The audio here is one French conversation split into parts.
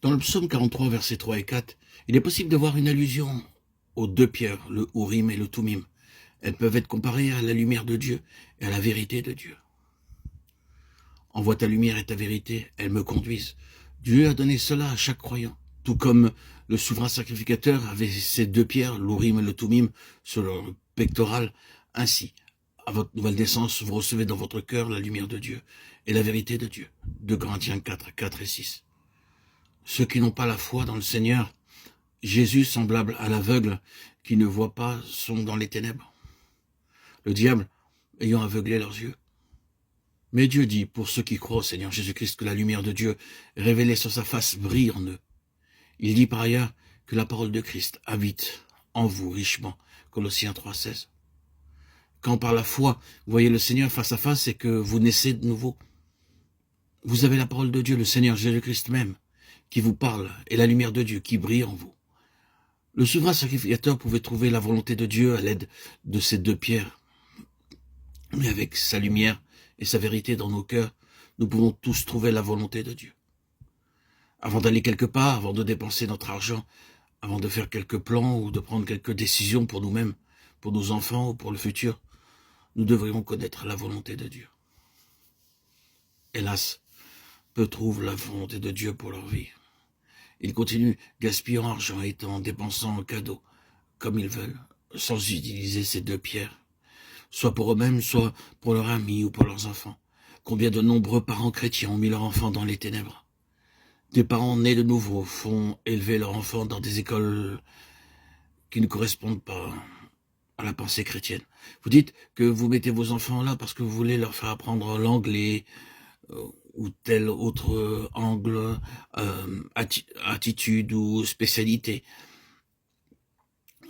Dans le psaume 43, versets 3 et 4, il est possible de voir une allusion aux deux pierres, le Urim et le Tumim. Elles peuvent être comparées à la lumière de Dieu et à la vérité de Dieu. Envoie ta lumière et ta vérité, elles me conduisent. Dieu a donné cela à chaque croyant, tout comme le souverain sacrificateur avait ces deux pierres, l'Urim et le Tumim, sur leur pectoral. Ainsi, à votre nouvelle naissance, vous recevez dans votre cœur la lumière de Dieu et la vérité de Dieu. 2 Corinthiens 4, 4 et 6. Ceux qui n'ont pas la foi dans le Seigneur, Jésus, semblable à l'aveugle qui ne voit pas, sont dans les ténèbres. Le diable ayant aveuglé leurs yeux. Mais Dieu dit, pour ceux qui croient au Seigneur Jésus-Christ, que la lumière de Dieu révélée sur sa face brille en eux. Il dit par ailleurs que la parole de Christ habite en vous richement. Colossiens 3,16. Quand par la foi, vous voyez le Seigneur face à face et que vous naissez de nouveau, vous avez la parole de Dieu, le Seigneur Jésus-Christ même, qui vous parle, et la lumière de Dieu qui brille en vous. Le souverain sacrificateur pouvait trouver la volonté de Dieu à l'aide de ces deux pierres. Mais avec sa lumière et sa vérité dans nos cœurs, nous pouvons tous trouver la volonté de Dieu. Avant d'aller quelque part, avant de dépenser notre argent, avant de faire quelques plans ou de prendre quelques décisions pour nous-mêmes, pour nos enfants ou pour le futur, nous devrions connaître la volonté de Dieu. Hélas, peu trouvent la volonté de Dieu pour leur vie. Ils continuent gaspillant argent et en dépensant en cadeaux, comme ils veulent, sans utiliser ces deux pierres, soit pour eux-mêmes, soit pour leurs amis ou pour leurs enfants. Combien de nombreux parents chrétiens ont mis leurs enfants dans les ténèbres? Des parents nés de nouveau font élever leurs enfants dans des écoles qui ne correspondent pas à la pensée chrétienne. Vous dites que vous mettez vos enfants là parce que vous voulez leur faire apprendre l'anglais ou tel autre angle, attitude ou spécialité.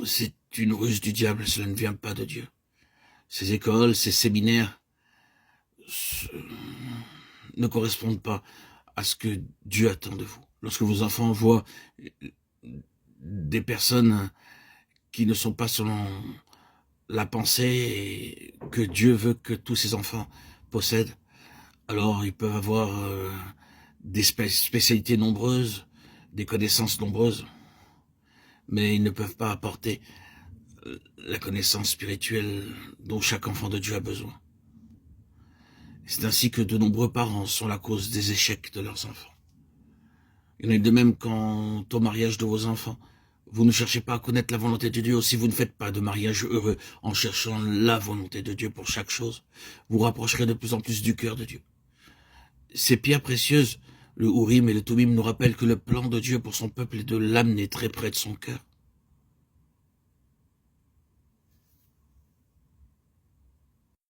C'est une ruse du diable, cela ne vient pas de Dieu. Ces écoles, ces séminaires ne correspondent pas à ce que Dieu attend de vous. Lorsque vos enfants voient des personnes qui ne sont pas selon la pensée que Dieu veut que tous ses enfants possèdent, alors ils peuvent avoir des spécialités nombreuses, des connaissances nombreuses, mais ils ne peuvent pas apporter la connaissance spirituelle dont chaque enfant de Dieu a besoin. C'est ainsi que de nombreux parents sont la cause des échecs de leurs enfants. Il en est de même quant au mariage de vos enfants. Vous ne cherchez pas à connaître la volonté de Dieu, aussi vous ne faites pas de mariage heureux en cherchant la volonté de Dieu pour chaque chose. Vous rapprocherez de plus en plus du cœur de Dieu. Ces pierres précieuses, le Urim et le Tumim, nous rappellent que le plan de Dieu pour son peuple est de l'amener très près de son cœur.